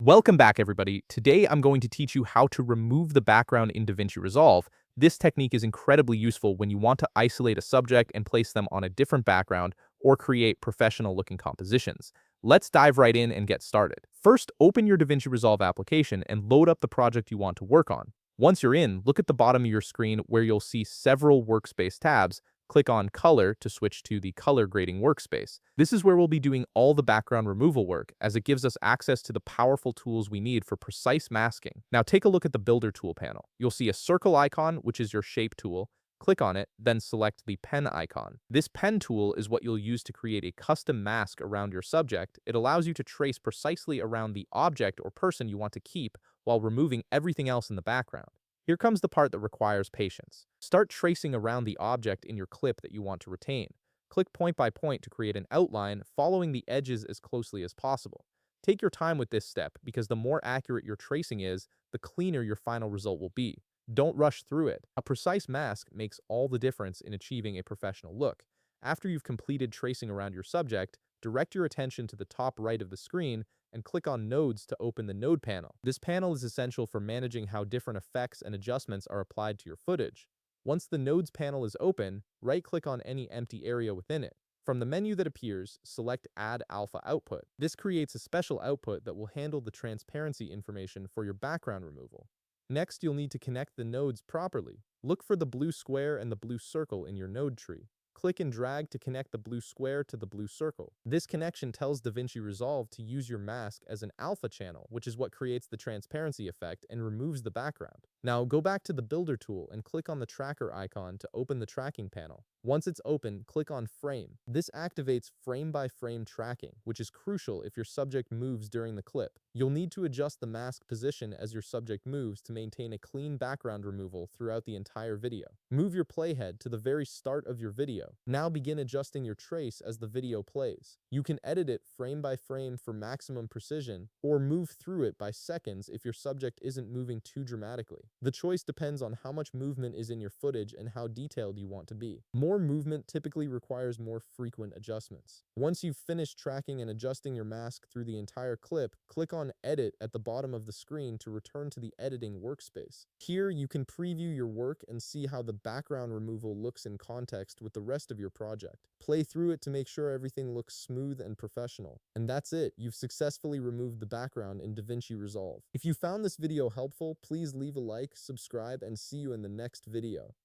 Welcome back, everybody. Today, I'm going to teach you how to remove the background in Davinci Resolve. This technique is incredibly useful when you want to isolate a subject and place them on a different background or create professional-looking compositions. Let's dive right in and get started. First, open your Davinci Resolve application and load up the project you want to work on. Once you're in, look at the bottom of your screen where you'll see several workspace tabs. Click on Color to switch to the color grading workspace. This is where we'll be doing all the background removal work, as it gives us access to the powerful tools we need for precise masking. Now take a look at the Builder tool panel. You'll see a circle icon, which is your shape tool. Click on it, then select the pen icon. This pen tool is what you'll use to create a custom mask around your subject. It allows you to trace precisely around the object or person you want to keep while removing everything else in the background. Here comes the part that requires patience. Start tracing around the object in your clip that you want to retain. Click point by point to create an outline, following the edges as closely as possible. Take your time with this step because the more accurate your tracing is, the cleaner your final result will be. Don't rush through it. A precise mask makes all the difference in achieving a professional look. After you've completed tracing around your subject, direct your attention to the top right of the screen and click on Nodes to open the Node panel. This panel is essential for managing how different effects and adjustments are applied to your footage. Once the Nodes panel is open, right-click on any empty area within it. From the menu that appears, select Add Alpha Output. This creates a special output that will handle the transparency information for your background removal. Next, you'll need to connect the nodes properly. Look for the blue square and the blue circle in your node tree. Click and drag to connect the blue square to the blue circle. This connection tells Davinci Resolve to use your mask as an alpha channel, which is what creates the transparency effect and removes the background. Now go back to the Builder tool and click on the tracker icon to open the tracking panel. Once it's open, click on Frame. This activates frame-by-frame tracking, which is crucial if your subject moves during the clip. You'll need to adjust the mask position as your subject moves to maintain a clean background removal throughout the entire video. Move your playhead to the very start of your video. Now begin adjusting your trace as the video plays. You can edit it frame by frame for maximum precision, or move through it by seconds if your subject isn't moving too dramatically. The choice depends on how much movement is in your footage and how detailed you want to be. More movement typically requires more frequent adjustments. Once you've finished tracking and adjusting your mask through the entire clip, click on Edit at the bottom of the screen to return to the editing workspace. Here, you can preview your work and see how the background removal looks in context with the rest of your project. Play through it to make sure everything looks smooth and professional. And that's it. You've successfully removed the background in Davinci Resolve. If you found this video helpful, please leave a like, subscribe, and see you in the next video.